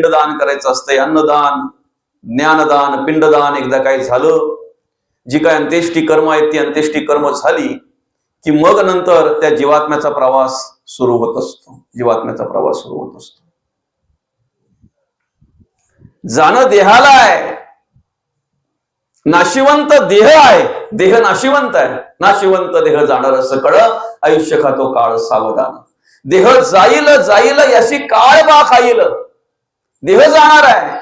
पिंडदान करायचं असतंय, अन्नदान, ज्ञानदान, पिंडदान एकदा काय झालं, जी काय अंत्येष्टी कर्म आहेत ती अंत्येष्टी कर्म झाली की मग नंतर त्या जीवात्म्याचा प्रवास सुरू होत असतो. जीवात्म्याचा प्रवास सुरू होत असतो. जाणं देहाला आहे, नाशिवंत देह आहे, देह नाशिवंत आहे, नाशिवंत देह जाणार सकळ, आयुष्य खातो काळ सावधान. देह जाईल जाईल याशी काळ बा खाईल. देह जाणार आहे,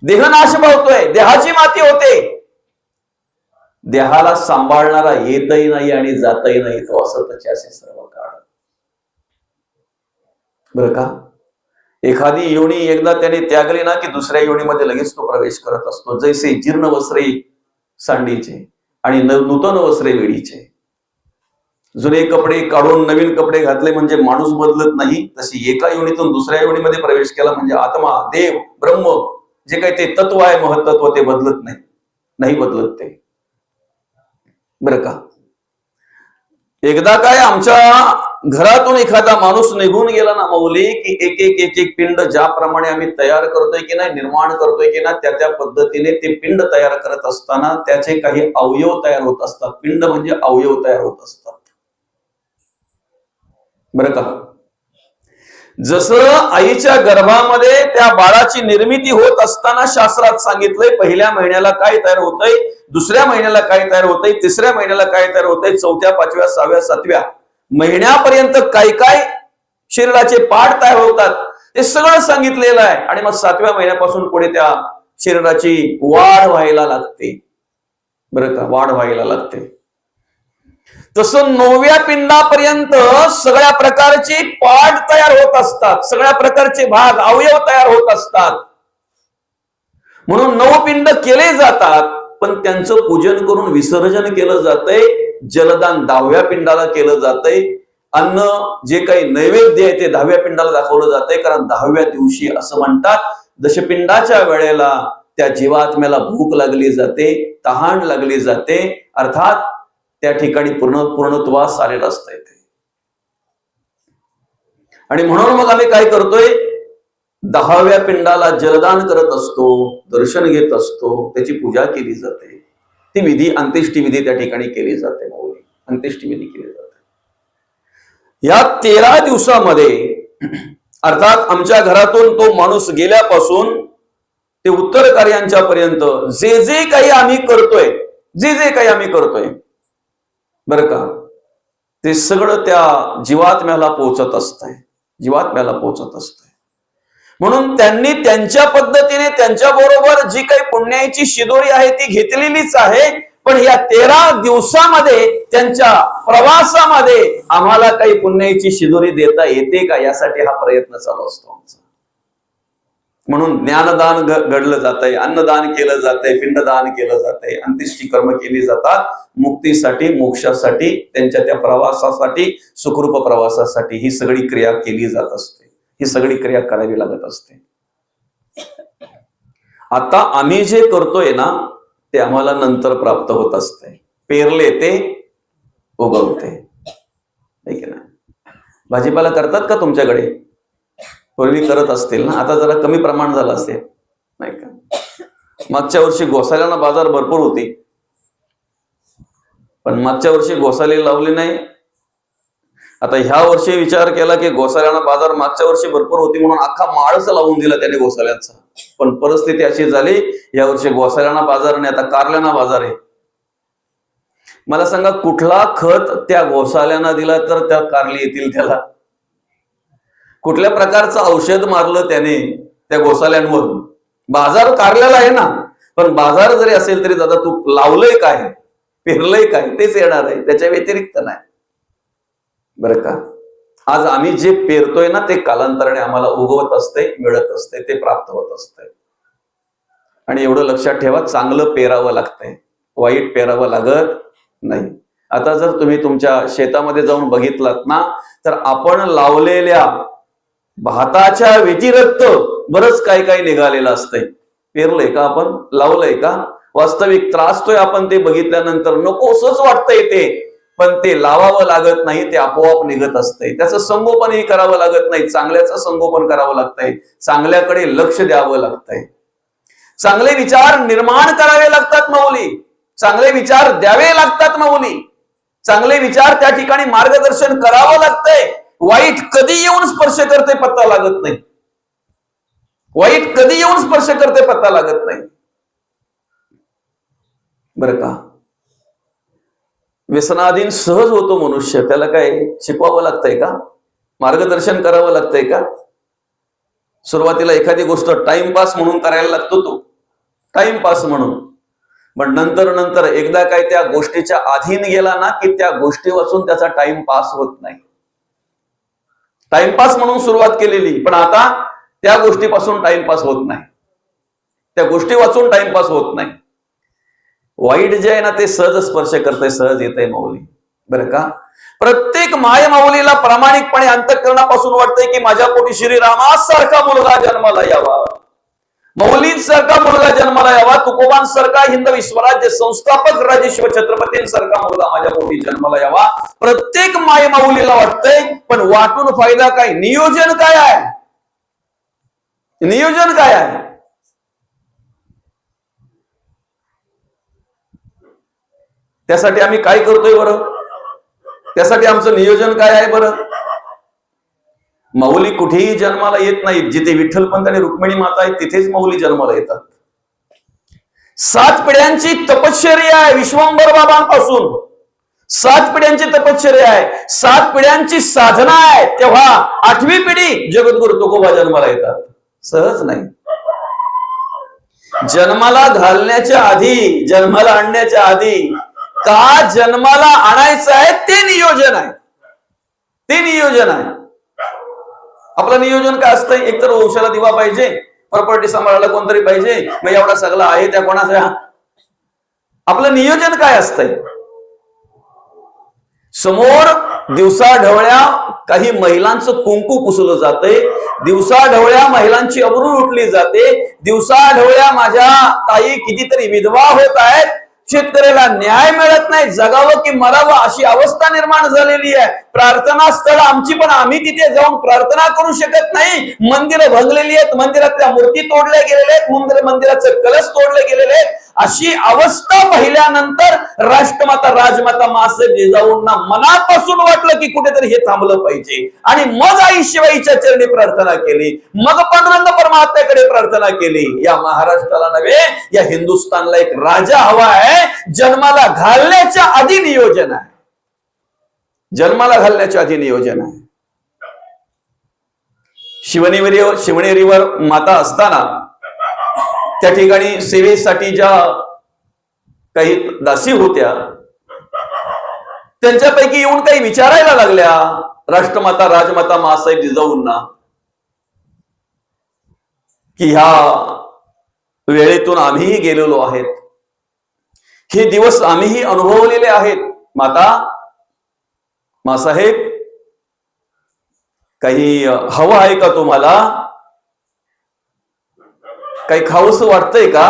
देह नाश पावतोय, देहाची माती होते, देहाला सांभाळणारा येतही नाही आणि जातही नाही, तो असतच असे सर्व काळ. बरं का, एखादी योनी एकदा त्याने त्यागली ना की दुसऱ्या योनीमध्ये लगेच तो प्रवेश करत असतो. जैसे जीर्ण वस्त्रे सांडीचे आणि नूतन वस्त्रे वेडीचे. जुने कपडे काढून नवीन कपडे घातले म्हणजे माणूस बदलत नाही, तशी एका योनीतून दुसऱ्या योनीमध्ये प्रवेश केला म्हणजे आत्मा, देव, ब्रह्म जे काही ते तत्व आहे, महत्त्व, ते बदलत नाही बदलत ते. बरं का, एकदा काय आमच्या घरातून एखादा माणूस निघून गेला ना मौली, की एक एक पिंड ज्याप्रमाणे आम्ही तयार करतोय की नाही, निर्माण करतोय की ना, त्या पद्धतीने ते पिंड तयार करत असताना त्याचे काही अवयव तयार होत असतात. पिंड म्हणजे अवयव तयार होत असतात. बरं का, जसं आईच्या गर्भामध्ये त्या बाळाची निर्मिती होत असताना शास्त्रात सांगितलंय पहिल्या महिन्याला काय तयार होतंय, दुसऱ्या महिन्याला काय तयार होतंय, तिसऱ्या महिन्याला काय तयार होतंय, चौथ्या, पाचव्या, सहाव्या, सातव्या महिन्यापर्यंत काय काय शरीराचे पार्ट तयार होतात ते सगळं सांगितलेलं आहे. आणि मग सातव्या महिन्यापासून पुढे त्या शरीराची वाढ व्हायला लागते. बरं का, वाढ व्हायला लागते. तसं 9व्या पिंडापर्यंत सगळ्या प्रकारचे पार्ट तयार होत असतात, सगळ्या प्रकारचे भाग, अवयव तयार होत असतात. म्हणून 9 पिंड केले जातात, पण त्यांचं पूजन करून विसर्जन केलं जातंय. जलदान 10व्या पिंडाला केलं जातंय. अन्न जे काही नैवेद्य आहे ते 10व्या पिंडाला दाखवलं जातंय, कारण 10व्या दिवशी असं म्हणतात दशपिंडाच्या वेळेला त्या जीवात्म्याला भूक लागली जाते, तहान लागली जाते, अर्थात त्या ठिकाणी पूर्णत्वास आलेलं असतंय ते. आणि म्हणून मग आम्ही काय करतोय, 10व्या पिंडाला जलदान करत असतो, दर्शन घेत असतो, त्याची पूजा केली जाते. ती विधी, अंत्येष्टी विधी त्या ठिकाणी केली जाते. अंत्येष्टी विधी केली जाते. या 13 दिवसामध्ये अर्थात आमच्या घरातून तो माणूस गेल्यापासून ते उत्तर कार्यांच्या पर्यंत जे काही आम्ही करतोय, बरं का, ते सगळं त्या जीवात्म्याला पोहोचत असतंय, जीवात्म्याला पोहोचत असतंय. म्हणून त्यांनी त्यांच्या पद्धतीने त्यांच्या बरोबर जी काही पुण्याची शिदोरी आहे ती घेतलेलीच आहे. पण या 13 दिवसामध्ये त्यांच्या प्रवासामध्ये आम्हाला काही पुण्याची शिदोरी देता येते का, यासाठी हा प्रयत्न चालू असतो आमचा. म्हणून ज्ञानदान घडलं जातंय, अन्नदान केलं जातंय, पिंडदान केलं जातंय, अंत्येष्टी कर्म केली जातात मुक्तीसाठी, मोक्षासाठी, त्यांच्या त्या प्रवासासाठी, सुखरूप प्रवासासाठी ही सगळी क्रिया केली जात असते. ही सगळी क्रिया करावी लागत असते. आता आम्ही जे करतोय ना ते आम्हाला नंतर प्राप्त होत असते. पेरले ते उगवते. भाजीपाला करतात का तुमच्याकडे? पूर्वी करत असतील ना, आता जरा कमी प्रमाण झालं असेल नाही का. मागच्या वर्षी घोसाळ्यांना बाजार भरपूर होती, पण मागच्या वर्षी घोसाळे लावले नाही. आता ह्या वर्षी विचार केला की घोसाळ्यांना बाजार मागच्या वर्षी भरपूर होती म्हणून अख्खा माळच लावून दिला त्याने घोसाळ्यांचा. पण परिस्थिती अशी झाली, या वर्षी घोसाळ्यांना बाजार नाही, आता कारल्यांना बाजार आहे. मला सांगा, कुठला खत त्या घोसाळ्यांना दिला तर त्या कारली येतील त्याला? कुठल्या प्रकारचं औषध मारलं त्याने त्या घोसाळ्यांवर? बाजार कारल्याला आहे ना, पण बाजार जरी असेल तरी दादा तू लावलंय काय, पेरलंय काय, तेच येणार आहे, त्याच्या व्यतिरिक्त नाही. बरं का, आज आम्ही जे पेरतोय ना ते कालांतराने आम्हाला उगवत असते, मिळत असते, ते प्राप्त होत असते. आणि एवढं लक्षात ठेवा, चांगलं पेरावं लागतंय, वाईट पेरावं लागत नाही. आता जर तुम्ही तुमच्या शेतामध्ये जाऊन बघितलात ना तर आपण लावलेल्या भाताच्या व्यतिरिक्त बरंच काय काय निघालेलं असतंय. पेरलंय का आपण, लावलंय का, वास्तविक त्रासतोय आपण ते बघितल्यानंतर, नकोसच वाटतंय ते, पण ते लावावं लागत नाही, ते आपोआप निघत असतंय. त्याचं संगोपनही करावं लागत नाही, चांगल्याचं संगोपन करावं लागतंय, चांगल्याकडे लक्ष द्यावं लागतंय. चांगले विचार निर्माण करावे लागतात माऊली, चांगले विचार द्यावे लागतात माऊली, चांगले विचार त्या ठिकाणी मार्गदर्शन करावं लागतंय. वाईट कधी येऊन स्पर्श करते पत्ता लागत नाही, वाईट कधी येऊन स्पर्श करते पत्ता लागत नाही. बरं का, व्यसनाधीन सहज होतो मनुष्य, त्याला काय शिकवावं लागतंय का, मार्गदर्शन करावं लागतंय का? सुरुवातीला एखादी गोष्ट टाइमपास म्हणून करायला लागतो, तो टाइमपास म्हणून, पण नंतर नंतर एकदा काय त्या गोष्टीच्या अधीन गेला ना की त्या गोष्टी वाचून त्याचा टाइमपास होत नाही. टाइमपास म्हणून सुरुवात केलेली, पण आता त्या गोष्टीपासून टाइमपास होत नाही, त्या गोष्टी वाचून टाइमपास होत नाही. वाईट जे आहे ना ते सहज स्पर्श करतंय, सहज येतंय माऊली. बरं का, प्रत्येक माय माऊलीला प्रामाणिकपणे अंतःकरणापासून वाटतंय की माझ्या पोटी श्रीरामासारखा मुलगा जन्माला यावा, माऊलींसारखा मुलगा जन्माला यावा, तुकोबांसारखा हिंदवी स्वराज्य संस्थापक राजेश्वर छत्रपतींसारखा मुलगा माझ्या पोटी जन्माला यावा. प्रत्येक माय माऊलीला वाटतंय, पण वाटून फायदा काय? नियोजन काय आहे? नियोजन काय आहे? त्यासाठी आम्ही काय करतोय बरं? त्यासाठी आमचं नियोजन काय आहे बरं? माऊली कुठेही जन्माला येत नाहीत, जिथे विठ्ठलपंत आणि रुक्मिणी माता आहेत तिथेच माऊली जन्माला येतात. 7 पिढ्यांची तपश्चर्या आहे विश्वंभर बाबांपासून, 7 पिढ्यांची तपश्चर्या आहे, 7 पिढ्यांची साधना आहे, तेव्हा 8वी पिढी जगद्गुरु तुकोबा जन्माला येतात. सहज नाही. जन्माला घालण्याच्या आधी, जन्माला आणण्याच्या आधी का जन्माला आणायचं आहे ते नियोजन आहे, ते नियोजन आहे. आपलं नियोजन काय असतंय? एकतर वंशाला दिवा पाहिजे, प्रॉपर्टी सांभाळायला कोणतरी पाहिजे, मग एवढा सगळा आहे त्या कोणाचा? आपलं नियोजन काय असतंय? समोर दिवसा ढवळ्या काही महिलांचं कुंकू पुसलं जाते, दिवसा ढवळ्या महिलांची अब्रू लुटली जाते, दिवसा ढवळ्या माझ्या ताई कितीतरी विधवा होत आहेत, शेतकऱ्याला न्याय मिळत नाही, जगावं की मरावं अशी अवस्था निर्माण झालेली आहे. प्रार्थना स्थळ आमची, पण आम्ही तिथे जाऊन प्रार्थना करू शकत नाही. मंदिरं भंगलेली आहेत, मंदिरातल्या मूर्ती तोडल्या गेलेल्या आहेत, मंदिराचे कलश तोडले गेलेले आहेत. अशी अवस्था पाहिल्यानंतर राष्ट्रमाता राजमाता मासाहेब जिजाऊंना मनापासून वाटलं की कुठेतरी हे थांबलं पाहिजे, आणि मग आई शिवाईच्या चरणी प्रार्थना केली, मग पांडुरंग परमात्म्याकडे प्रार्थना केली. या महाराष्ट्राला नव्हे, या हिंदुस्थानला एक राजा हवा आहे. जन्माला घालण्याच्या आधी नियोजन आहे, जन्माला घालण्याच्या आधी नियोजन आहे. शिवनेरीवर माता असताना त्या ठिकाणी सेवेसाठी ज्या काही दासी होत्या, त्यांच्यापैकी येऊन काही विचारायला लागल्या राष्ट्रमाता राजमाता मासाहेब जिजाऊंना की ह्या वेळेतून आम्हीही गेलेलो आहेत, हे दिवस आम्हीही अनुभवलेले आहेत. माता, मासाहेब, काही हवं आहे का तुम्हाला? काही खावंसं वाटतंय का?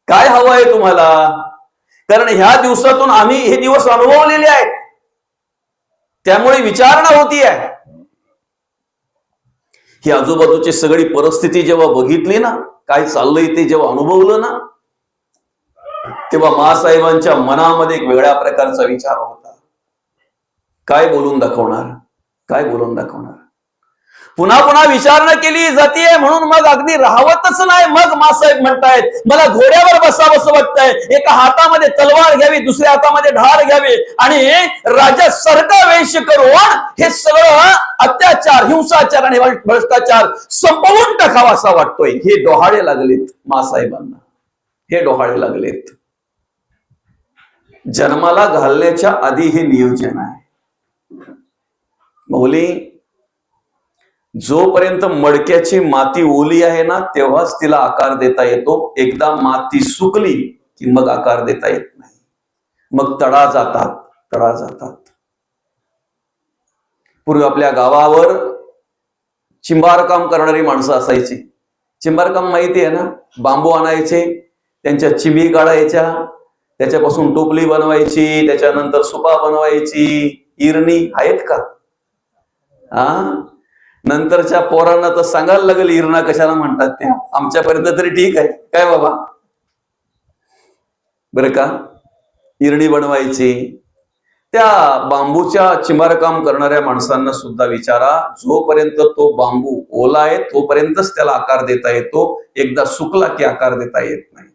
काय हवं आहे तुम्हाला? कारण ह्या दिवसातून आम्ही हे दिवस अनुभवलेले आहेत, त्यामुळे विचारणा होती आहे. ही आजूबाजूची सगळी परिस्थिती जेव्हा बघितली ना, काय चाललंय ते जेव्हा अनुभवलं ना, तेव्हा मासाहेबांच्या मनामध्ये एक वेगळ्या प्रकारचा विचार होता. काय बोलून दाखवणार, काय बोलून दाखवणार? पुन्हा पुन्हा विचारणा केली जाते, म्हणून मग अगदी राहवतच नाही. मग मासाहेब म्हणतायत मला घोड्यावर बसावंसं वाटतंय, एका हातामध्ये तलवार घ्यावी, दुसऱ्या हातामध्ये ढाल घ्यावी, आणि राजासारखा वेश करून हे सगळं अत्याचार, हिंसाचार आणि भ्रष्टाचार संपवून टाकावा असा वाटतोय. हे डोहाळे लागलेत मासाहेबांना, हे डोहाळे लागलेत. जन्माला घालण्याच्या आधी हे नियोजन आहे. माऊली, जोपर्यंत मडक्याची माती ओली आहे ना, तेव्हाच तिला आकार देता येतो. एकदा माती सुकली की मग आकार देता येत नाही, मग तडा जातात, तडा जातात. पूर्वी आपल्या गावावर चिंबारकाम करणारी माणसं असायची. चिंबारकाम माहिती आहे ना? बांबू आणायचे, त्यांच्या चिंबी काढायच्या, त्याच्यापासून टोपली बनवायची, त्याच्यानंतर सुपा बनवायची, इरणी आहेत का? नंतरच्या पोरांना तर सांगायला लागेल इरणा कशाला म्हणतात त्या. आमच्यापर्यंत तरी ठीक आहे काय बाबा, बरं का? इरणी बनवायची. त्या बांबूच्या चिमारकाम करणाऱ्या माणसांना सुद्धा विचारा, जोपर्यंत तो बांबू ओला आहे तोपर्यंतच त्याला आकार देता येतो, एकदा सुकला की आकार देता येत नाही.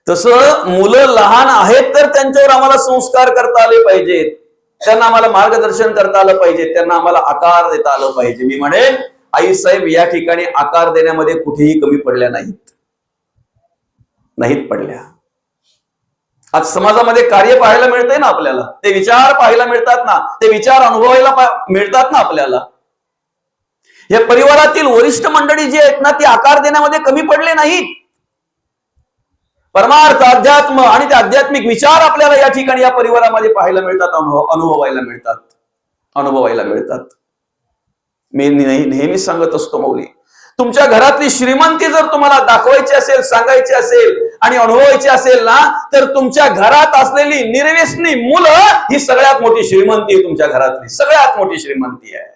तसं मुलं लहान आहेत तर त्यांच्यावर आम्हाला संस्कार करता आले पाहिजेत, त्यांना आम्हाला मार्गदर्शन करता आलं पाहिजे, त्यांना आम्हाला आकार देता आलं पाहिजे. मी म्हणेन आई साहेब या ठिकाणी आकार देण्यामध्ये कुठेही कमी पडल्या नाहीत पडल्या. आज समाजामध्ये कार्य पाहायला मिळतंय ना आपल्याला, ते विचार पाहायला मिळतात ना, ते विचार अनुभवायला मिळतात ना आपल्याला. या परिवारातील वरिष्ठ मंडळी जी आहेत ना ती आकार देण्यामध्ये कमी पडले नाहीत. परमार्थ, अध्यात्म आणि ते आध्यात्मिक विचार आपल्याला या ठिकाणी या परिवारामध्ये पाहायला मिळतात, अनुभवायला मिळतात. मी नेहमीच सांगत असतो मौली, तुमच्या घरातली श्रीमंती जर तुम्हाला दाखवायची असेल, सांगायची असेल आणि अनुभवायची असेल ना, तर तुमच्या घरात असलेली निर्व्यसनी मुलं ही सगळ्यात मोठी श्रीमंती आहे. तुमच्या घरातली सगळ्यात मोठी श्रीमंती आहे.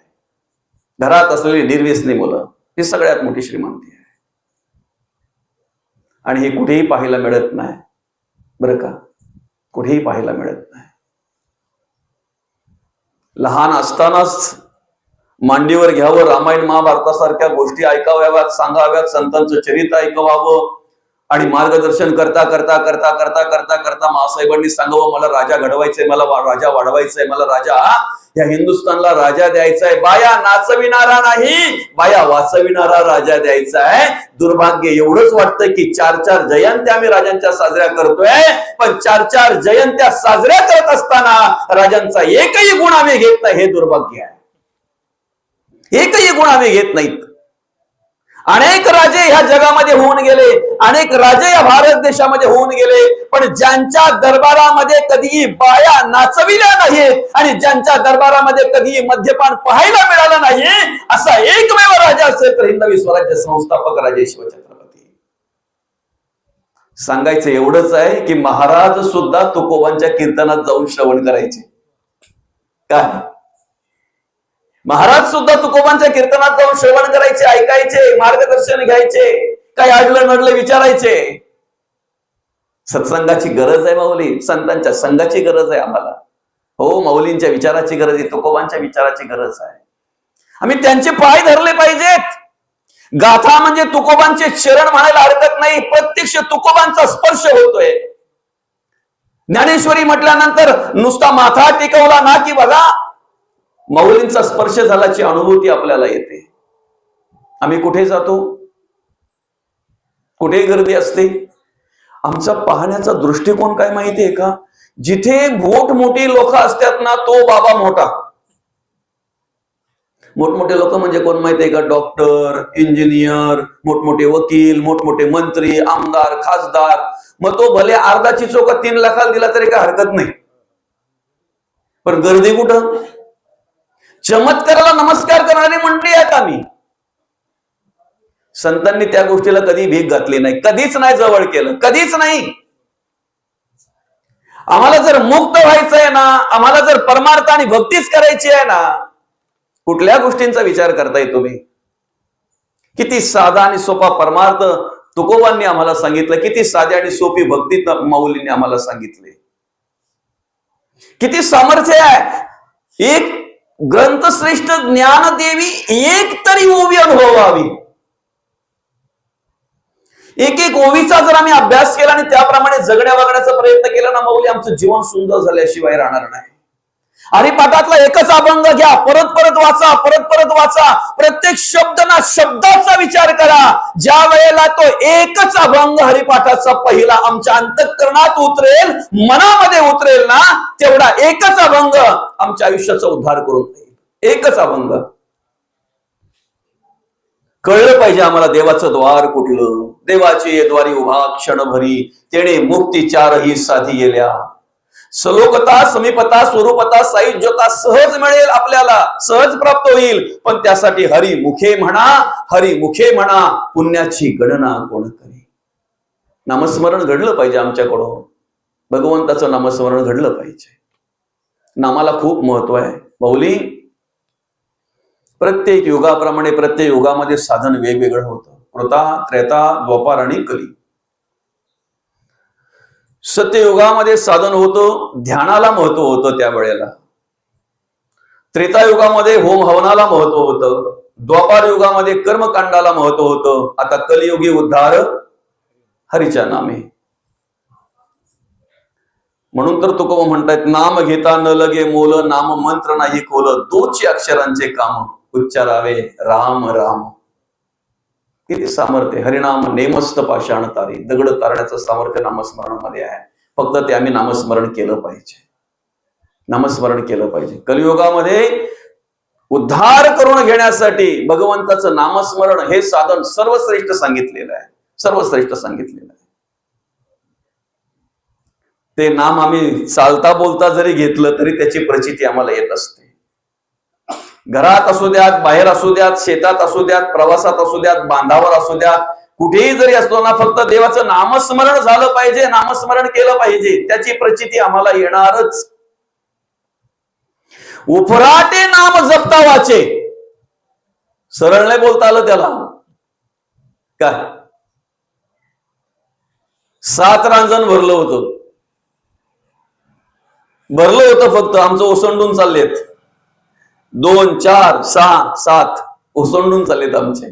घरात असलेली निर्व्यसनी मुलं ही सगळ्यात मोठी श्रीमंती आहे. आणि हे कुठेही पाहायला मिळत नाही, बरं का? कुठेही पाहायला मिळत नाही. लहान असतानाच मांडीवर घ्यावं, रामायण महाभारतासारख्या गोष्टी ऐकाव्यात, सांगाव्यात, संतांचं चरित्र ऐकवावं आणि मार्गदर्शन करता करता करता करता करता करता महासाहेबांनी सांगावं, मला राजा घडवायचंय, मला राजा वाढवायचंय, मला राजा या हिंदुस्थानला राजा द्यायचा आहे. बाया नाचविणारा नाही, बाया वाचविणारा राजा द्यायचा आहे. दुर्भाग्य एवढंच वाटतं की 4-4 जयंत्या आम्ही राजांच्या साजऱ्या करतोय, पण 4-4 जयंत्या साजऱ्या करत असताना राजांचा एकही गुण आम्ही घेत नाही. हे दुर्भाग्य आहे. एकही गुण आम्ही घेत नाहीत. अनेक राजे ह्या जगामध्ये होऊन गेले, अनेक राजे या भारत देशामध्ये होऊन गेले, पण ज्यांच्या दरबारामध्ये कधीही बाया नाचविल्या नाहीत आणि ज्यांच्या दरबारामध्ये कधीही मद्यपान पाहायला मिळालं नाही, असा एकमेव राजा असेल तर हिंदवी स्वराज्य संस्थापक राजे शिवछत्रपती. सांगायचं एवढंच आहे की महाराज सुद्धा तुकोबांच्या कीर्तनात जाऊन श्रवण करायचे. काय? महाराज सुद्धा तुकोबांच्या कीर्तनात जाऊन श्रवण करायचे, ऐकायचे, मार्गदर्शन घ्यायचे, काय अडलं नडलं विचारायचे. सत्संगाची गरज आहे माऊली, संतांच्या संघाची गरज आहे आम्हाला. हो, माऊलींच्या विचाराची गरज आहे, तुकोबांच्या विचाराची गरज आहे. आम्ही त्यांचे पाय धरले पाहिजेत. गाथा म्हणजे तुकोबांचे चरण म्हणायला हरकत नाही, प्रत्यक्ष तुकोबांचा स्पर्श होतोय. ज्ञानेश्वरी म्हटल्यानंतर नुसता माथा टेकवला ना की बघा माऊलींचा स्पर्श झाल्याची अनुभूती आपल्याला येते. आम्ही कुठे जातो, कुठे गर्दी असते, आमचा पाहण्याचा दृष्टिकोन काय माहितीये का? जिथे मोठमोठी लोक असतात ना तो बाबा मोठा. मोठमोठे लोक म्हणजे कोण माहितीये का? डॉक्टर, इंजिनियर, मोठमोठे वकील, मोठमोठे मंत्री, आमदार, खासदार. मग तो भले अर्धाची चोका 3 लाखाला दिला तरी काय हरकत नाही, पण गर्दी कुठं? चमत्काराला नमस्कार करणारी मंडळी आहेत आम्ही. संतांनी त्या गोष्टीला कधी भीक घातली नाही, कधीच नाही जवळ केलं, कधीच नाही. आम्हाला जर मुक्त व्हायचंय ना, आम्हाला जर परमार्थ आणि भक्तीच करायची आहे ना, कुठल्या गोष्टींचा विचार करताय तुम्ही? किती साधा आणि सोपा परमार्थ तुकोबांनी आम्हाला सांगितलं, किती साधी आणि सोपी भक्ती माऊलींनी आम्हाला सांगितले. किती सामर्थ्य आहे. एक ग्रंथश्रेष्ठ ज्ञानदेवी एक तरी ओवी अनुभवावी. एक एक ओवीचा जर आम्ही अभ्यास केला आणि त्याप्रमाणे जगण्या वागण्याचा प्रयत्न केला ना माऊली, आमचं जीवन सुंदर झाल्याशिवाय राहणार नाही. हरिपाठातला एकच अभंग घ्या, परत परत वाचा, परत परत वाचा, प्रत्येक शब्द ना शब्दाचा विचार करा. ज्या वेळेला तो एकच अभंग हरिपाठाचा पहिला आमच्या अंतःकरणात उतरेल, मनामध्ये उतरेल ना, तेवढा एकच अभंग आमच्या आयुष्याचा उद्धार करून देईल. एकच अभंग. कळलं पाहिजे आम्हाला देवाचं द्वार कुठलं. देवाचे द्वारी उभा क्षणभरी, तेणे मुक्ती 4ही साधी गेल्या. सलोकता, समीपता, स्वरूपता, सायुज्यता सहज मिळेल आपल्याला, सहज प्राप्त होईल. पण त्यासाठी हरिमुखे म्हणा, हरिमुखे म्हणा, पुण्याची गणना कोण करी. नामस्मरण घडलं पाहिजे आमच्याकडून, भगवंताचं नामस्मरण घडलं पाहिजे. नामाला खूप महत्व आहे माऊली. प्रत्येक युगाप्रमाणे प्रत्येक युगामध्ये साधन वेगवेगळं होतं. कृता, त्रेता, द्वापार आणि कली. सत्ययुगामध्ये साधन होतं, ध्यानाला महत्व होतं त्यावेळेला. त्रेतायुगामध्ये होम हवनाला महत्व होतं. द्वापार युगामध्ये कर्मकांडाला महत्व होतं. आता कलियुगी उद्धार हरीच्या नामे. म्हणून तर तुकोबा म्हणतायत, नाम घेता न लगे मोल, नाम मंत्र नाही खोल, दोची अक्षरांचे काम, उच्चारावे राम राम. किती सामर्थ्य. हरिनाम नेमस्त पाषाण तारी. दगड तारण्याचं सामर्थ्य नामस्मरणामध्ये आहे. फक्त ते आम्ही नामस्मरण केलं पाहिजे. नामस्मरण केलं पाहिजे. कलियुगामध्ये उद्धार करून घेण्यासाठी भगवंताचं नामस्मरण हे साधन सर्वश्रेष्ठ सांगितलेलं आहे. सर्वश्रेष्ठ सांगितलेलं आहे. ते नाम आम्ही चालता बोलता जरी घेतलं तरी त्याची प्रचिती आम्हाला येत असते. घरात असू द्यात, बाहेर असू द्यात, शेतात असू द्यात, प्रवासात असू द्यात, बांधावर असू द्यात, कुठेही जरी असतो ना, फक्त देवाचं नामस्मरण झालं पाहिजे, नामस्मरण केलं पाहिजे, त्याची प्रचिती आम्हाला येणारच. उफराटे नाम जपता वाचे. सरळ नाही बोलता आलं त्याला. काय 7 रांजण भरलं होतं. भरलं होतं फक्त. आमचं ओसंडून चाललेत. 2, 4, 6, 7 ओसंडून चाललेत आमचे.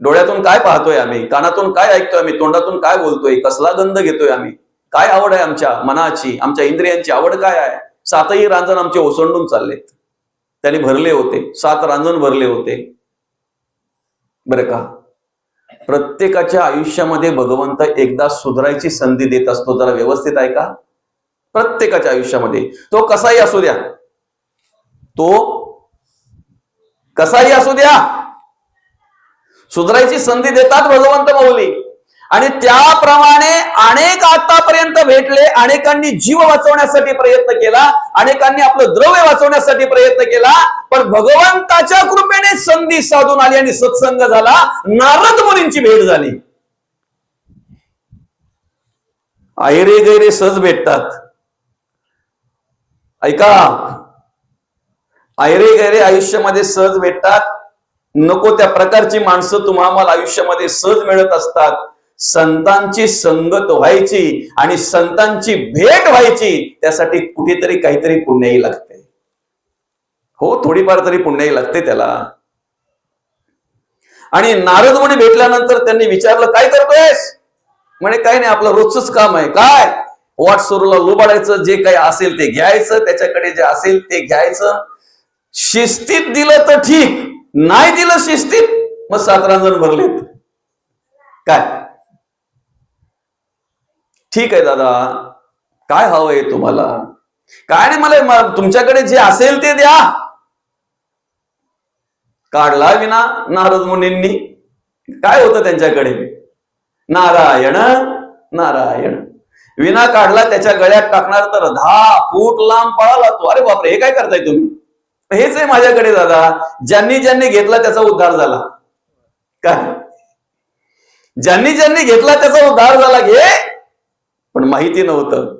डोळ्यातून काय पाहतोय आम्ही, कानातून काय ऐकतोय आम्ही, तोंडातून काय बोलतोय, कसला गंध घेतोय आम्ही, काय आवड आहे आमच्या मनाची, आमच्या इंद्रियांची आवड काय आहे. 7ही रांजण आमचे ओसंडून चाललेत. त्यांनी भरले होते. 7 रांजण भरले होते. बरं का. प्रत्येकाच्या आयुष्यामध्ये भगवंत एकदा सुधारायची संधी देत असतो. जरा व्यवस्थित ऐका. प्रत्येकाच्या आयुष्यामध्ये तो कसाही असू द्या, तो कसाही असू द्या, सुधारायची संधी देतात भगवंत माऊली. आणि त्याप्रमाणे अनेक आतापर्यंत भेटले. अनेकांनी जीव वाचवण्यासाठी प्रयत्न केला, अनेकांनी आपलं द्रव्य वाचवण्यासाठी प्रयत्न केला, पण भगवंताच्या कृपेने संधी साधून आली आणि सत्संग झाला. नारद मुनींची भेट झाली. आयरे गैरे सहज भेटतात. ऐका, आयरे गैरे आयुष्यामध्ये सहज भेटतात. नको त्या प्रकारची माणसं तुम्हाला आयुष्यामध्ये सहज मिळत असतात. संतांची संगत व्हायची आणि संतांची भेट व्हायची, त्यासाठी कुठेतरी काहीतरी पुण्याही लागते. हो, थोडीफार तरी पुण्याही लागते त्याला. आणि नारद मुनी भेटल्यानंतर त्यांनी विचारलं, काय करतोयस? म्हणे काही नाही, आपलं रोजच काम आहे. काय? वाटसरूला लुबाडायचं, जे काही असेल ते घ्यायचं, त्याच्याकडे जे असेल ते घ्यायचं. शिस्तीत दिलं तर ठीक, नाही दिलं शिस्तीत, मग 7 रांजण भरलेत. काय ठीक आहे दादा, काय हवंय तुम्हाला? काय नाही, मला तुमच्याकडे जे असेल ते द्या. काढला विना नारद मुनींनी. काय होतं त्यांच्याकडे? नारायण नारायण. विना काढला, त्याच्या गळ्यात टाकणार तर 10 फूट लांब पळाला तो. अरे बापरे, हे काय करताय तुम्ही? हेच आहे माझ्याकडे दादा. ज्यांनी ज्यांनी घेतला त्याचा उद्धार झाला. काय? ज्यांनी ज्यांनी घेतला त्याचा उद्धार झाला. घे, पण माहिती नव्हतं,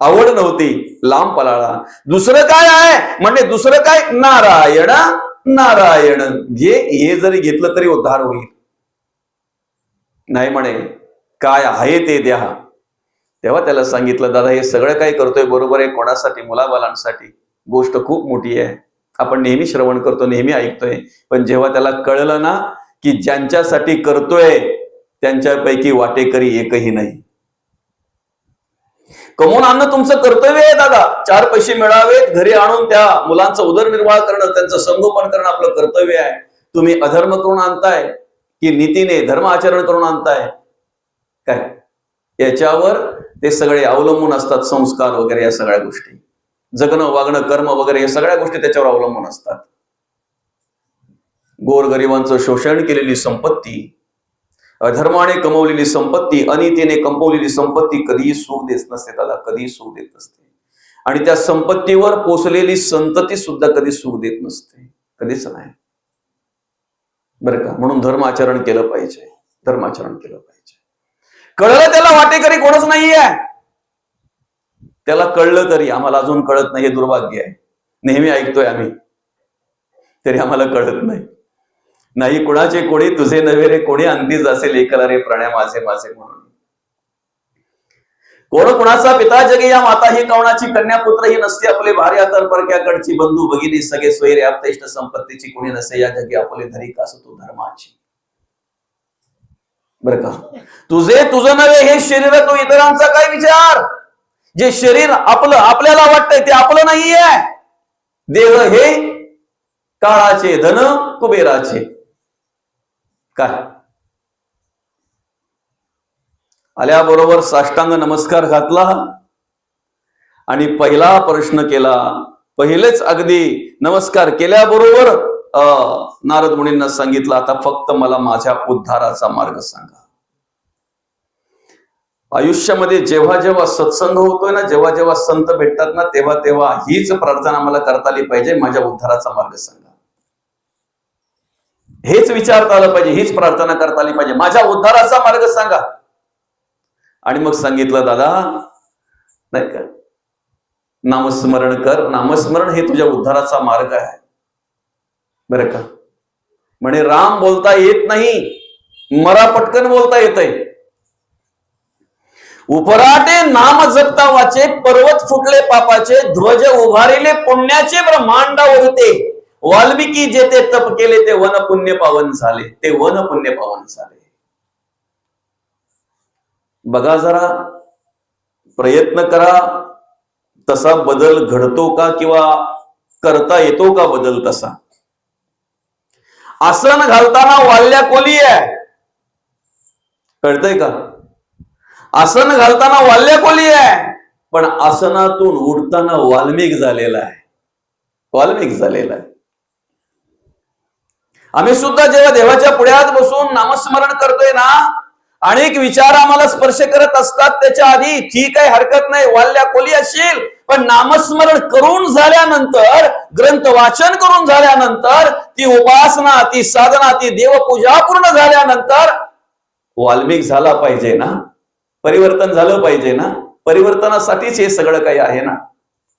आवड नव्हती, लांब पळाला. दुसरं काय आहे म्हणजे दुसरं काय? नारायण नारायण. घे, हे जरी घेतलं तरी उद्धार होईल. नाही म्हणे, काय आहे ते द्या. तेव्हा त्याला सांगितलं, दादा हे सगळं काय करतोय बरोबर आहे, कोणासाठी? मुलाबालांसाठी. गोष्ट खूप मोठी आहे. आपण नेहमी श्रवण करतो, नेहमी ऐकतोय, पण जेव्हा त्याला कळलं ना की ज्यांच्यासाठी करतोय त्यांच्यापैकी वाटेकरी एकही नाही. कमवून आणणं तुमचं कर्तव्य आहे दादा. 4 पैसे मिळावेत, घरी आणून त्या मुलांचा उदरनिर्वाह करणं, त्यांचं संगोपन करणं आपलं कर्तव्य आहे. तुम्ही अधर्म करून आणताय की नीतीने धर्म आचरण करून आणताय? काय याच्यावर ते सगळे अवलंबून असतात. संस्कार वगैरे या सगळ्या गोष्टी, जगणं, वागणं, कर्म वगैरे या सगळ्या गोष्टी त्याच्यावर अवलंबून असतात. गोरगरिबांचं शोषण केलेली संपत्ती, अधर्माने कमवलेली संपत्ती, अनितीने कमवलेली संपत्ती कधीही सुख देत नसते दादा, कधीही सुख देत नसते. आणि त्या संपत्तीवर पोसलेली संतती सुद्धा कधी सुख देत नसते, कधीच नाही. बरं का. म्हणून धर्माचरण केलं पाहिजे, धर्माचरण केलं पाहिजे. कळलं त्याला वाटेकरी कोणच नाहीये. त्याला कळलं तरी आम्हाला अजून कळत नाही, हे दुर्भाग्य आहे. नेहमी ऐकतोय आम्ही तरी आम्हाला कळत नाही. नाही कुणाचे कोणी तुझे नव्हे रे, कोणी अंतीच असेल एकला रे प्राण्या माझे माझे म्हणून. कोण कुणाचा पिता जगी या माता ही कवणाची, कन्या पुत्र ही नसते आपले भार्या तर परक्याकडची, बंधू भगिनी सगळे सोयरे आप्त इष्ट संपत्तीची, कोणी नसे या जगी आपले धरी कास तू धर्माची. बर का, तुझे तुझं नव्हे हे शरीर, तो इतरांचा काय विचार. जे शरीर आपलं आपल्याला वाटतंय ते आपलं नाहीये. देह हे काळाचे, धन कुबेराचे. काय आल्याबरोबर साष्टांग नमस्कार घातला आणि पहिला प्रश्न केला. पहिलेच अगदी नमस्कार केल्याबरोबर नारद मुनींना सांगितलं, आता फक्त मला माझ्या उद्धाराचा मार्ग सांगा. आयुष्यामध्ये जेव्हा जेव्हा सत्संग होतोय ना, जेव्हा जेव्हा संत भेटतात ना, तेव्हा तेव्हा हीच प्रार्थना मला करता आली पाहिजे, माझ्या उद्धाराचा मार्ग सांगा. हेच विचारता आलं पाहिजे, हीच प्रार्थना करता आली पाहिजे, माझ्या उद्धाराचा मार्ग सांगा. आणि मग सांगितलं, दादा नाही का, नामस्मरण कर, नामस्मरण हे तुझ्या उद्धाराचा मार्ग आहे. बरं का, म्हणे राम बोलता येत नाही, मरा पटकन बोलता येतंय. उपराटे नाम जपता वाचे, पर्वत फुटले पापाचे, ध्वज उभारिले पुण्याचे ब्रह्मांडावरते. वाल्मिकी जेथे तप केले ते वन पुण्य पावन झाले, ते वन पुण्य पावन झाले. बघा जरा, प्रयत्न करा, तसा बदल घडतो का किंवा करता येतो का बदल तसा. आसन घालताना वाल्या कोली आहे, कळतंय का. आसन घालताना वाल्या कोली आहे, पण आसनातून उठताना वाल्मिक झालेला आहे, वाल्मिक झालेला आहे. आम्ही सुद्धा जेव्हा देवाच्या पुढ्यात बसून नामस्मरण करतोय ना, अनेक विचार आम्हाला स्पर्श करत असतात. त्याच्या आधी ठीक आहे, हरकत नाही, वाल्या कोली असशील, पण नामस्मरण करून झाल्यानंतर, ग्रंथ वाचन करून झाल्यानंतर, ती उपासना, ती साधना, ती देवपूजा पूर्ण झाल्यानंतर वाल्मिक झाला पाहिजे ना, परिवर्तन झालं पाहिजे ना. परिवर्तनासाठीच हे सगळं काही आहे ना.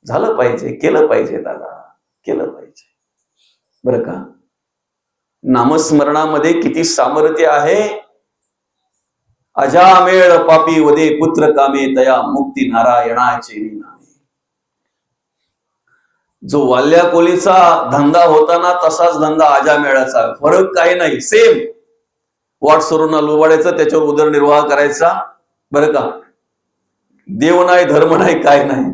झालं पाहिजे, केलं पाहिजे दादा, केलं पाहिजे. बरं का, नामस्मरणामध्ये किती सामर्थ्य आहे. अजामेळ पापी वदे पुत्र कामे, तया मुक्ती नारायणाचे नामे. जो वाल्या कोलीचा धंदा होता ना, तसाच धंदा अजामेळाचा, फरक काही नाही, सेम. वाट सोडून लोबाडायचं, त्याच्यावर उदरनिर्वाह करायचा. बरं का, देव नाही, धर्म नाही, काय नाही.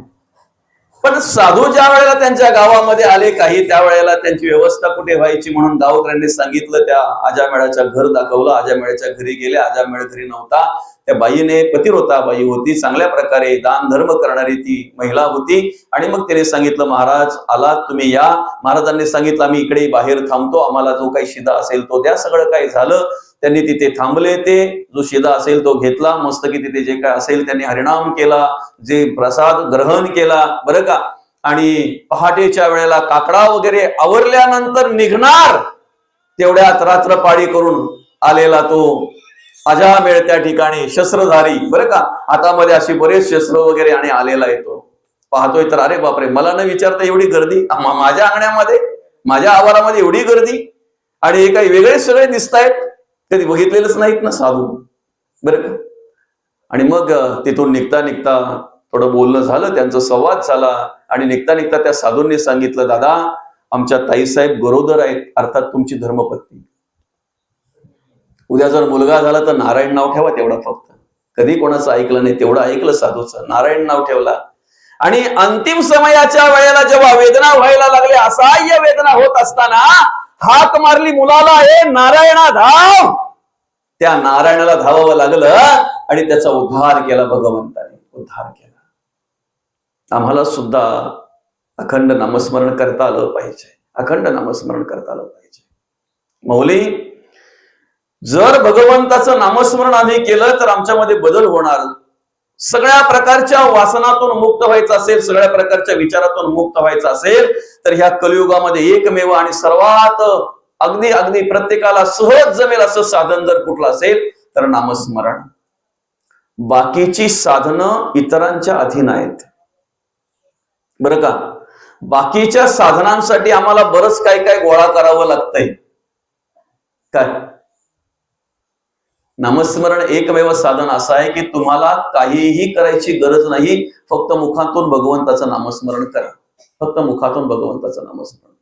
पण साधू ज्या वेळेला त्यांच्या गावामध्ये आले काही, त्यावेळेला त्यांची व्यवस्था कुठे व्हायची म्हणून गावकऱ्यांनी सांगितलं, त्या आजामेळाचं घर दाखवलं. आजामेळाच्या घरी गेले, आजामेळ घरी नव्हता. त्या बाईने, पतिव्रता बाई होती, चांगल्या प्रकारे दान धर्म करणारी ती महिला होती. आणि मग तिने सांगितलं, महाराज आलात, तुम्ही या. महाराजांनी सांगितलं, आम्ही इकडे बाहेर थांबतो, आम्हाला जो काही शिदा असेल तो द्या. सगळं काही झालं. त्यांनी तिथे थांबले, ते जो शिदा असेल तो घेतला, मस्तकी तिथे जे काय असेल त्यांनी हरिनाम केला, जे प्रसाद ग्रहण केला. बरं का, आणि पहाटेच्या वेळेला काकडा वगैरे आवरल्यानंतर निघणार, तेवढ्यात रात्रपाळी करून आलेला तो अजामेळ त्या ठिकाणी शस्त्रधारी, बरं का, हातामध्ये अशी बरेच शस्त्र वगैरे आणि आलेला येतो. पाहतोय तर अरे बापरे, मला न विचारता एवढी गर्दी माझ्या अंगण्यामध्ये, माझ्या आवारामध्ये एवढी गर्दी, आणि हे काही वेगळे सगळे दिसत आहेत, कधी बघितलेलंच नाहीत ना साधू. बरं का, आणि मग तिथून निघता निघता थोडं बोलणं झालं, त्यांचा संवाद झाला. आणि निघता निघता त्या साधूंनी सांगितलं, दादा आमच्या ताईसाहेब गरोदर आहेत, अर्थात तुमची धर्मपत्नी. उद्या जर मुलगा झाला तर नारायण नाव ठेवा, तेवढं फक्त. कधी कोणाचं ऐकलं नाही, तेवढं ऐकलं साधूचं, नारायण नाव ठेवला. आणि अंतिम समयाच्या वेळेला जेव्हा वेदना व्हायला लागले, असह्य वेदना होत असताना हाक मारली मुलाला, हे नारायणा धाव. त्या नारायणाला धावावं लागलं आणि त्याचा उद्धार केला भगवंताने, उद्धार केला. आम्हाला सुद्धा अखंड नामस्मरण करता आलं पाहिजे, अखंड नामस्मरण करता आलं पाहिजे. मौली, जर भगवंताचं नामस्मरण आम्ही केलं तर आमच्यामध्ये बदल होणार. सगळ्या प्रकारच्या वासनातून मुक्त व्हायचं असेल, सगळ्या प्रकारच्या विचारातून मुक्त व्हायचं असेल, तर ह्या कलियुगामध्ये एकमेव आणि सर्वात अगदी अगदी प्रत्येकाला सहज जमेल असं साधन जर कुठलं असेल तर नामस्मरण. बाकीची साधनं इतरांच्या अधीन आहेत, बरं का. बाकीच्या साधनांसाठी आम्हाला बरंच काय काय गोळा करावं लागतंय. काय नामस्मरण एकमेव साधन असं आहे की तुम्हाला काहीही करायची गरज नाही, फक्त मुखातून भगवंताचं नामस्मरण करा. फक्त मुखातून भगवंताचं नामस्मरण करा.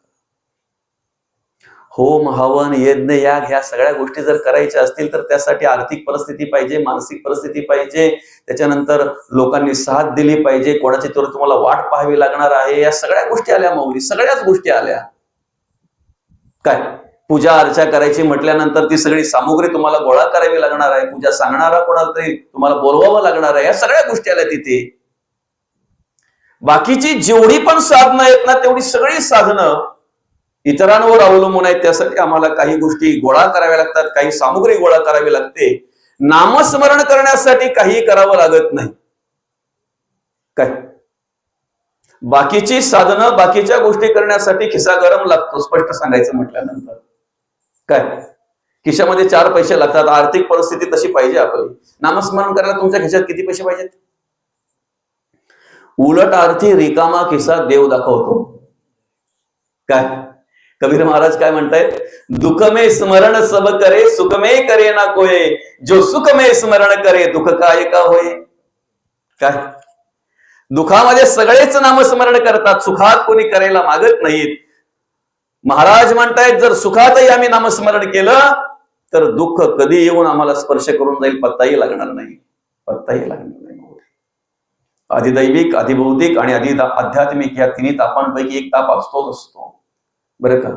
होम हवन यज्ञ याग ह्या सगळ्या गोष्टी जर करायच्या असतील तर त्यासाठी आर्थिक परिस्थिती पाहिजे, मानसिक परिस्थिती पाहिजे, त्याच्यानंतर लोकांनी साथ दिली पाहिजे, कोणाची तर तुम्हाला वाट पाहावी लागणार आहे. या सगळ्या गोष्टी आल्या माऊली, सगळ्याच गोष्टी आल्या. काय पूजा अर्चा करायची म्हटल्यानंतर ती सगळी सामुग्री तुम्हाला गोळा करावी लागणार आहे, पूजा सांगणारा कोणाला तरी तुम्हाला बोलवावं लागणार आहे. या सगळ्या गोष्टी आल्या तिथे. बाकीची जेवढी पण साधनं आहेत ना तेवढी सगळी साधनं इतरांवर अवलंबून आहेत. त्यासाठी आम्हाला काही गोष्टी गोळा कराव्या लागतात, काही सामुग्री गोळा करावी लागते. नामस्मरण करण्यासाठी काही करावं लागत नाही. काय बाकीची साधनं बाकीच्या गोष्टी करण्यासाठी खिसा गरम लागतो, स्पष्ट सांगायचं म्हटल्यानंतर. काय खिशामध्ये 4 पैसे लागतात, आर्थिक परिस्थिती तशी पाहिजे आपली. नामस्मरण करायला तुमच्या खिशात किती पैसे पाहिजेत? उलट अर्थी रिकामा खिसा देव दाखवतो. काय कबीर महाराज काय म्हणतायत? दुख में स्मरण सब करे, सुख में करे ना कोय, जो सुख में स्मरण करे दुःख काय का होय. काय दुःखामध्ये सगळेच नामस्मरण करतात, सुखात कोणी करायला मागत नाहीत. महाराज म्हणतायत जर सुखातही आम्ही नामस्मरण केलं तर दुःख कधी येऊन आम्हाला स्पर्श करून जाईल पत्ताही लागणार नाही, पत्ताही लागणार नाही. अधिदैविक, अधिभौतिक आणि आध्यात्मिक या तिन्ही तापांपैकी एक ताप असतोच असतो, बरं का.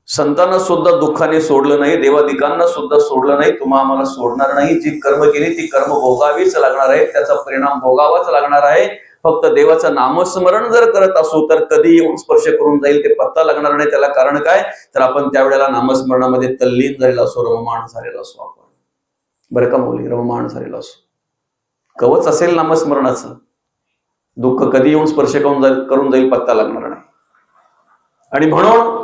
संतांना सुद्धा दुःखाने सोडलं नाही, देवादिकांना सुद्धा सोडलं नाही. तुम्हा आम्हाला सोडणार नाही. जी कर्म केली ती कर्म भोगावीच लागणार आहे, त्याचा परिणाम भोगावाच लागणार आहे. फक्त देवाचं नामस्मरण जर करत असू तर कधी येऊन स्पर्श करून जाईल ते पत्ता लागणार नाही. त्याला कारण काय तर आपण त्यावेळेला नामस्मरणामध्ये तल्लीन झालेला असो, रममाण झालेला असो आपण, बरं का मुली, रममाण झालेला असो. कवच असेल नामस्मरणाचं, दुःख कधी येऊन स्पर्श करून जाईल पत्ता लागणार नाही. आणि म्हणून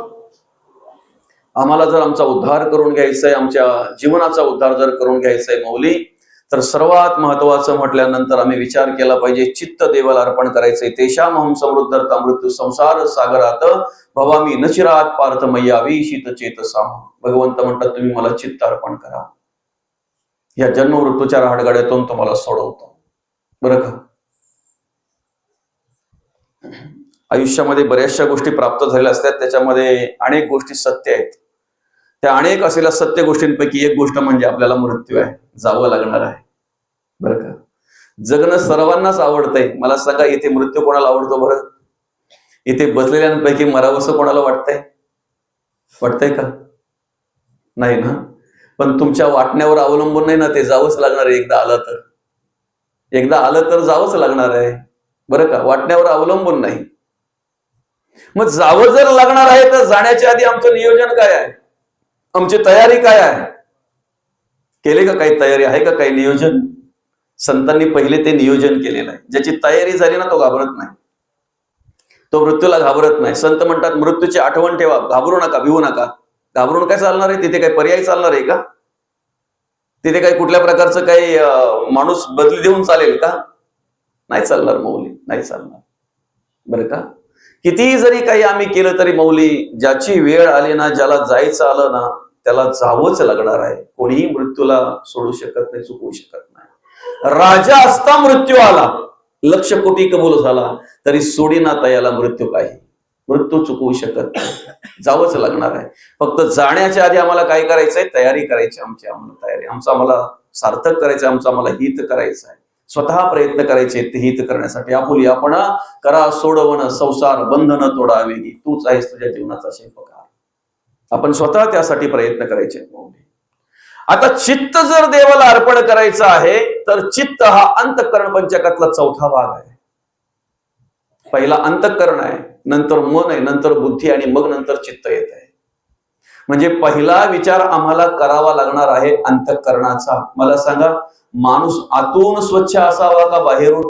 आम्हाला जर आमचा उद्धार करून घ्यायचा आहे, आमच्या जीवनाचा उद्धार जर करून घ्यायचा आहे माऊली, तर सर्वात महत्वाचं म्हटल्यानंतर आम्ही विचार केला पाहिजे, चित्त देवाला अर्पण करायचंय. तेषामहं समृद्धता मृत्यू संसार सागरात भवामी नचिरात पार्थ मय्यावी शीत चेतसाम. भगवंत म्हणतात तुम्ही मला चित्त अर्पण करा, या जन्म मृत्यूच्या राहडगाड्यातून तुम्हाला सोडवतो, बरं का. आयुष्यामध्ये बऱ्याचशा गोष्टी प्राप्त झालेल्या असतात, त्याच्यामध्ये अनेक गोष्टी सत्य आहेत. त्या अनेक असलेल्या सत्य गोष्टींपैकी एक गोष्ट म्हणजे आपल्याला मृत्यू आहे, जावं लागणार आहे, बरं का. जगणं सर्वांनाच आवडतंय. मला सांगा इथे मृत्यू कोणाला आवडतो बरं? इथे बसलेल्यांपैकी मरावंसं कोणाला वाटतंय का? नाही ना. पण तुमच्या वाटण्यावर अवलंबून नाही ना, ते जावंच लागणार आहे. एकदा आलं तर जावंच लागणार आहे, बरं का. वाटण्यावर अवलंबून नाही. मग जावं जर लागणार आहे तर जाण्याच्या आधी आमचं नियोजन काय आहे, आमची तयारी काय आहे? केले का काही तयारी आहे का काही नियोजन? संतांनी पहिले ते नियोजन केलेलं आहे. ज्याची तयारी झाली ना तो घाबरत नाही, तो मृत्यूला घाबरत नाही. संत म्हणतात मृत्यूची आठवण ठेवा, घाबरू नका, भिवू नका. घाबरून काय चालणार आहे? तिथे काही पर्याय चालणार आहे का? तिथे काही कुठल्या प्रकारचं काही माणूस बदली देऊन चालेल का? नाही चालणार माऊली, नाही चालणार, बरं का. किती जरी काही आम्ही केलं तरी माऊली, ज्याची वेळ आली ना, ज्याला जायचं आलं ना, त्याला जावंच लागणार आहे. कोणीही मृत्यूला सोडू शकत नाही, चुकवू शकत नाही. राजा असता मृत्यू आला, 1,00,000 कोटी कबूल झाला तरी सोडीना तयाला मृत्यू काही. मृत्यू चुकवू शकत नाही, जावंच लागणार आहे. फक्त जाण्याच्या आधी आम्हाला काय करायचंय? तयारी करायची. आमचं आम्हाला सार्थक करायचं, आम्हाला हित करायचं आहे. स्वतः प्रयत्न करायचे ते हित करण्यासाठी. आपुली आपण करा सोडवण संसार बंधन तोडावेगी, तूच आहेस तुझ्या जीवनाचा शिल्पकार. आपण स्वतः त्यासाठी प्रयत्न करायचे. आता चित्त जर देवाला अर्पण करायचं आहे तर चित्त हा अंतःकरण पंचकातला 4था भाग आहे. पहिला अंतःकरण आहे, नंतर मन आहे, नंतर बुद्धी आणि मग नंतर चित्त येत आहे. म्हणजे पहिला विचार आम्हाला करावा लागणार आहे अंतःकरणाचा. मला सांगा, माणूस आतून स्वच्छ असावा का बाहेरून?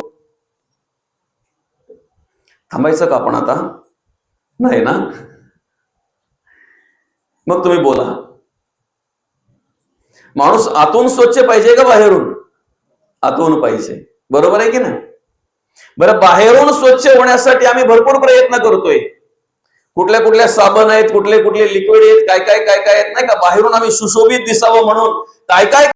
थांबायचं का आपण आता? नाही ना. मग तुम्ही बोला, माणूस आतून स्वच्छ पाहिजे का बाहेरून? आतून पाहिजे. बरोबर आहे की नाही? बरं, बाहेरून स्वच्छ होण्यासाठी आम्ही भरपूर प्रयत्न करतोय. कुठल्या कुठल्या साबण आहेत, कुठले कुठले लिक्विड आहेत, काय काय काय काय आहेत नाही का, बाहेरून आम्ही सुशोभित दिसावं म्हणून काय काय